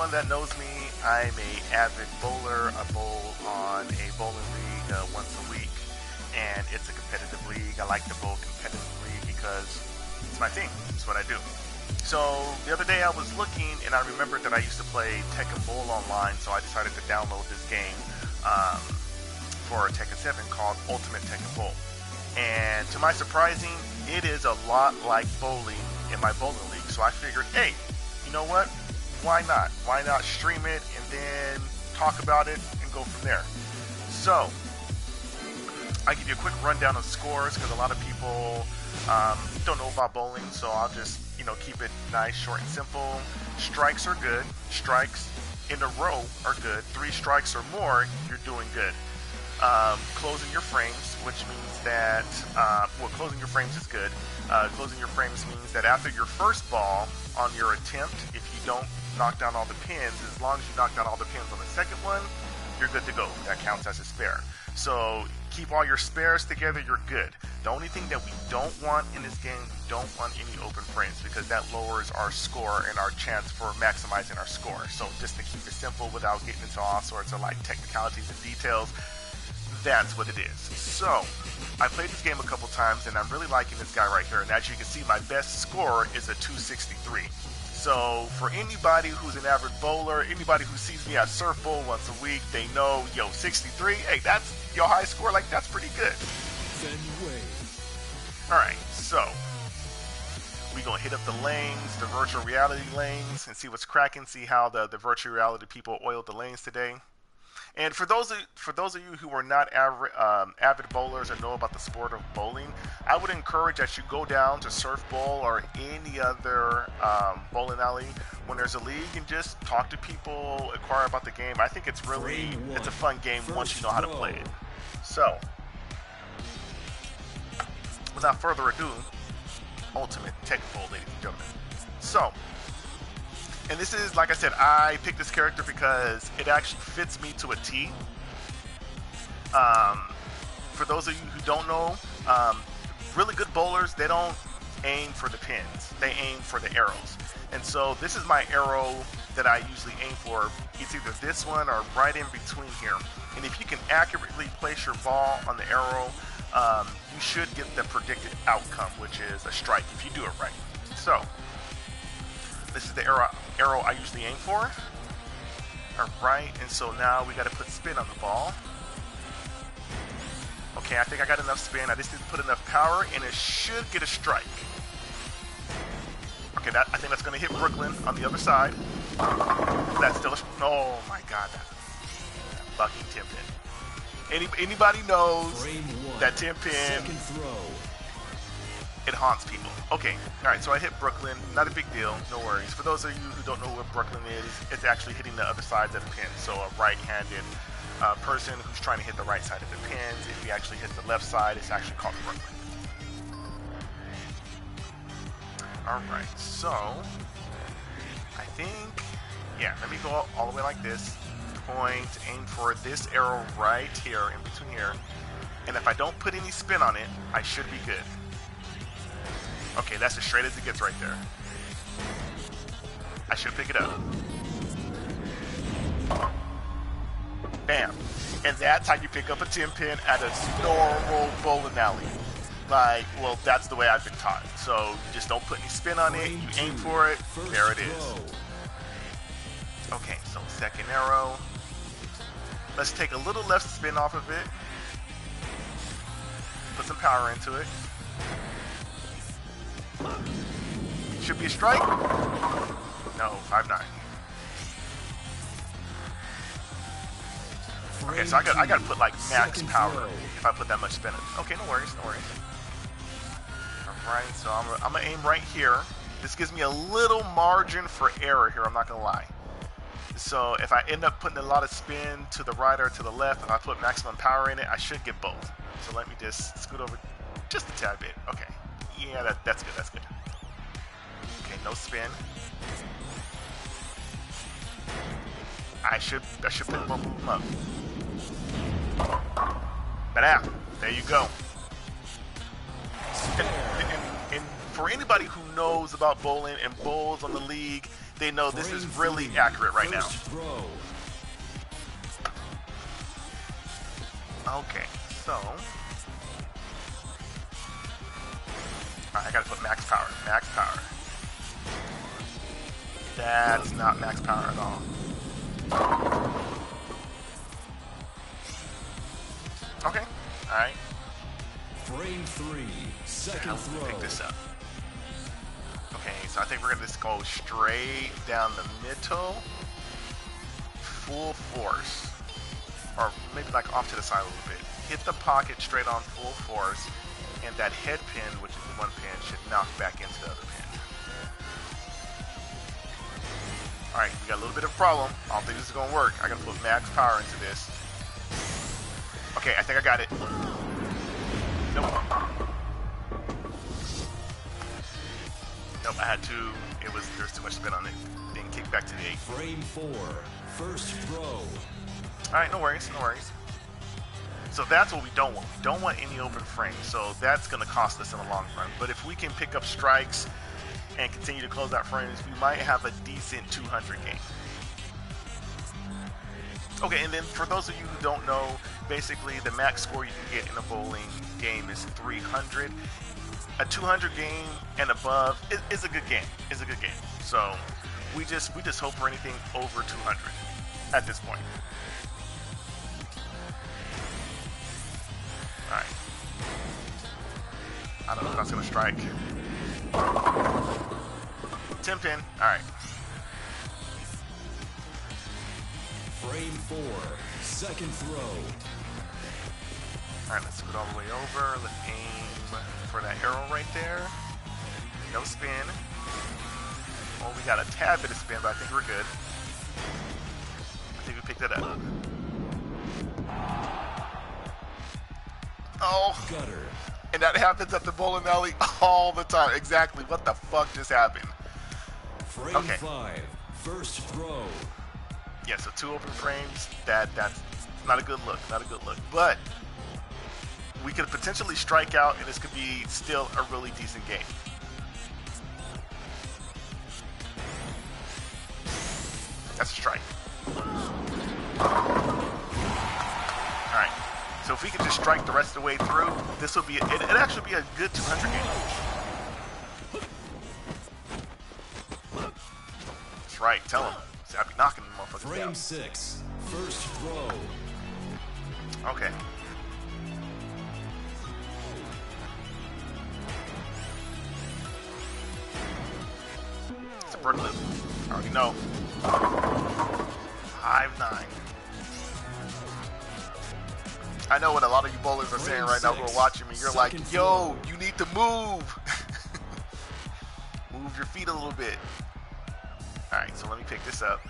anyone that knows me, I'm a avid bowler. I bowl on a bowling league once a week, and it's a competitive league. I like to bowl competitively because it's my thing. It's what I do. So the other day I was looking, and I remembered that I used to play Tekken Bowl online, so I decided to download this game for Tekken 7 called Ultimate Tekken Bowl. And to my surprising, it is a lot like bowling in my bowling league. So I figured, hey, you know what? Why not? Why not stream it and then talk about it and go from there? So I give you a quick rundown of scores because a lot of people don't know about bowling. So I'll just keep it nice, short, and simple. Strikes are good. Strikes in a row are good. 3 strikes or more, you're doing good. Closing your frames, which means that, closing your frames is good. Closing your frames means that after your first ball on your attempt, if you don't knock down all the pins, as long as you knock down all the pins on the second one, you're good to go. That counts as a spare. So keep all your spares together, you're good. The only thing that we don't want in this game, we don't want any open frames because that lowers our score and our chance for maximizing our score. So just to keep it simple without getting into all sorts of like technicalities and details, that's what it is. So I played this game a couple times and I'm really liking this guy right here. And as you can see, my best score is a 263. So for anybody who's an avid bowler, anybody who sees me at Surf Bowl once a week, they know, 63, hey, that's your high score, like that's pretty good. Alright, so we gonna hit up the lanes, the virtual reality lanes, and see what's cracking, see how the virtual reality people oiled the lanes today. And for those of you who are not avid bowlers and know about the sport of bowling, I would encourage that you go down to Surf Bowl or any other bowling alley when there's a league and just talk to people, inquire about the game. I think it's a fun game once you know how to play it. So, without further ado, Ultimate Tekken Bowl, ladies and gentlemen. So, and this is, like I said, I picked this character because it actually fits me to a T. For those of you who don't know, really good bowlers, they don't aim for the pins. They aim for the arrows. And so this is my arrow that I usually aim for. It's either this one or right in between here. And if you can accurately place your ball on the arrow, you should get the predicted outcome, which is a strike if you do it right. So this is the arrow I usually aim for. Alright, and so now we got to put spin on the ball. Okay, I think I got enough spin. I just need to put enough power, and it should get a strike. Okay, I think that's going to hit Brooklyn on the other side. That's still oh my god, that fucking 10 pin. Anybody knows that 10 pin, it haunts people. Okay, alright, so I hit Brooklyn. Not a big deal, no worries. For those of you who don't know what Brooklyn is, it's actually hitting the other sides of the pin. So a right-handed person who's trying to hit the right side of the pins. If he actually hits the left side, it's actually called Brooklyn. Alright, so I think, yeah, let me go all the way like this. Point, aim for this arrow right here, in between here. And if I don't put any spin on it, I should be good. Okay, that's as straight as it gets right there. I should pick it up. Bam. And that's how you pick up a 10 pin at a normal bowling alley. Like, well, that's the way I've been taught. So you just don't put any spin on it, you aim for it, there it is. Okay, so second arrow. Let's take a little left spin off of it. Put some power into it. Should be a strike. No, 5-9. Okay, so I got to put like max power if I put that much spin in. Okay, no worries, no worries. Alright, so I'm gonna aim right here. This gives me a little margin for error here, I'm not gonna lie. So if I end up putting a lot of spin to the right or to the left, and I put maximum power in it, I should get both. So let me just scoot over just a tad bit. Okay, yeah, that's good, that's good. Okay, no spin. I should pick both of them up. But there you go. And for anybody who knows about bowling and bowls on the league, they know this is really accurate right now. Okay, so I gotta put max power. Max power. That's not max power at all. Okay, alright. Frame 3, second throw. Pick this up. Okay, so I think we're gonna just go straight down the middle. Full force. Or maybe like off to the side a little bit. Hit the pocket straight on full force. And that head pin, which is the one pin, should knock back into the other pin. Alright, we got a little bit of a problem. I don't think this is going to work. I got to put max power into this. Okay, I think I got it. Nope. Nope, I had to. There's too much spin on it. Didn't kick back to the 8. Frame 4, first throw. Alright, no worries, no worries. So that's what we don't want. We don't want any open frames. So that's going to cost us in the long run. But if we can pick up strikes and continue to close out frames, we might have a decent 200 game. Okay, and then for those of you who don't know, basically the max score you can get in a bowling game is 300. A 200 game and above is a good game. Is a good game. So we just hope for anything over 200 at this point. Alright. I don't know if that's gonna strike. 10 pin. Alright. Frame 4, second throw. Alright, let's scoot all the way over. Let's aim for that arrow right there. No spin. Well, we got a tad bit of spin, but I think we're good. I think we picked it up. Oh, gutter. And that happens at the bowling alley all the time. Exactly. What the fuck just happened? Frame okay. 5, first throw. Yeah, so 2 open frames. That's not a good look. Not a good look. But we could potentially strike out, and this could be still a really decent game. That's a strike. All right. So if we can just strike the rest of the way through, this will be it'd actually be a good 200 game. That's right. Tell him. See, I'll be knocking them motherfuckers down. Frame 6, first throw. Okay. It's a Brooklyn. I already know. 5-9. I know what a lot of you bowlers are saying right now who are watching me. You're like, yo, you need to move. Move your feet a little bit. Alright, so let me pick this up.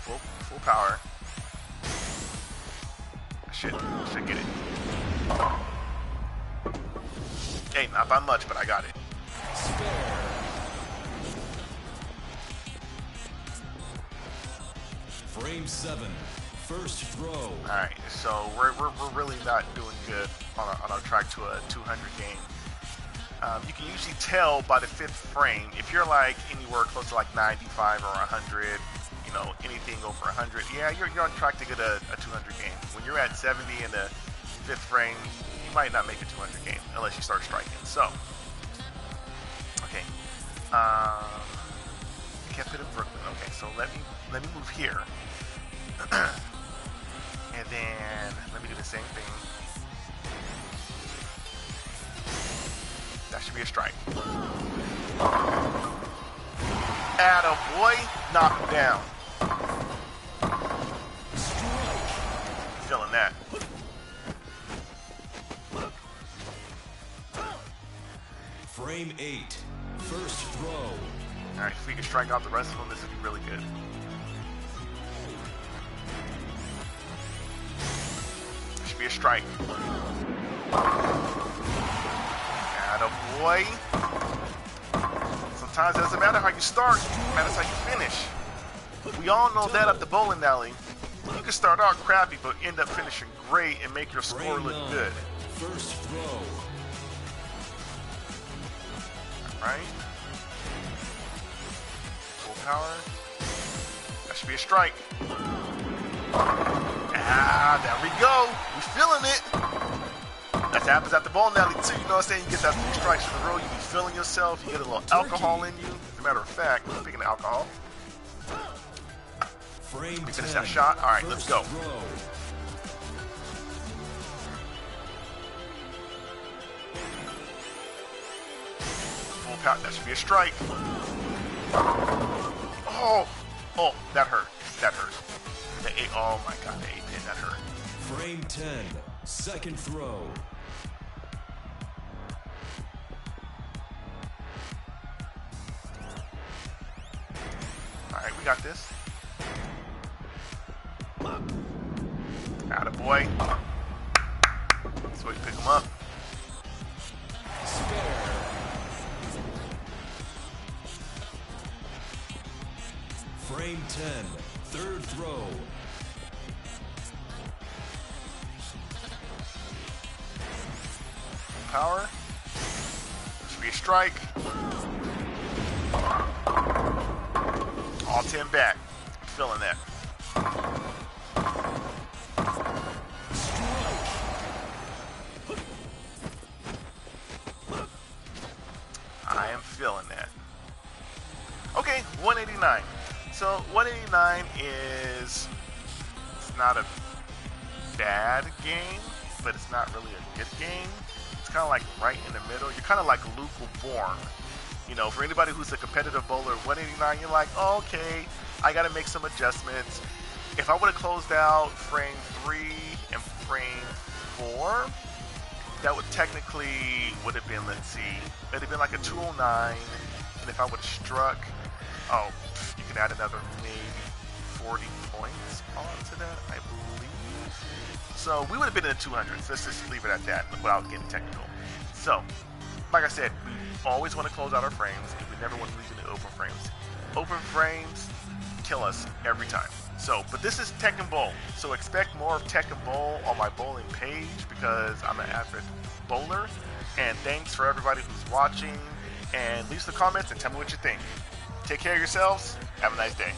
Full power. I should get it. Hey, not by much, but I got it. Frame 7, first throw. Alright, so we're really not doing good on our track to a 200 game. You can usually tell by the 5th frame if you're like anywhere close to like 95 or 100, you know, anything over 100. Yeah, you're on track to get a 200 game. When you're at 70 in the 5th frame, you might not make a 200 game unless you start striking. So, okay, kept it in Brooklyn. Okay, so let me move here, and then let me do the same thing. That should be a strike. Atta boy, knock him down. Feeling that. Frame 8, first throw. Alright, if we can strike out the rest of them, this would be really good. This should be a strike. Atta boy. Sometimes it doesn't matter how you start, it matters how you finish. We all know that at the bowling alley. You can start out crappy, but end up finishing great and make your score look good. First throw. Right? Power. That should be a strike. Ah, there we go. We're feeling it. That happens at the bowling alley too. You know what I'm saying? You get that 3 strikes in a row. You be feeling yourself. You get a little alcohol in you. As a matter of fact, speaking of alcohol, Frame we 10. finish that shot. All right, let's go. Throw. Full power. That should be a strike. Oh, that hurt. That hurt. Oh my God, the 8-pin, that hurt. Frame 10. Second throw. All right, we got this. Attaboy. So we pick him up. Spare. Frame 10. Third throw. Power. Should be a strike. All 10 back. I'm feeling that. I am feeling that. Okay, 189. So 189 is, it's not a bad game, but it's not really a good game. It's kind of like right in the middle. You're kind of like lukewarm. You know, for anybody who's a competitive bowler, 189, you're like, oh, okay, I got to make some adjustments. If I would have closed out frame 3 and frame 4, that would technically would have been, let's see, it would have been like a 209. And if I would have struck, oh, you could add another maybe 40 points onto that, I believe. So we would have been in the 200s. Let's just leave it at that without getting technical. So, like I said, we always want to close out our frames, and we never want to leave any open frames. Open frames kill us every time. So, but this is Tekken Bowl, so expect more of Tekken Bowl on my bowling page because I'm an avid bowler. And thanks for everybody who's watching, and leave some comments and tell me what you think. Take care of yourselves. Have a nice day.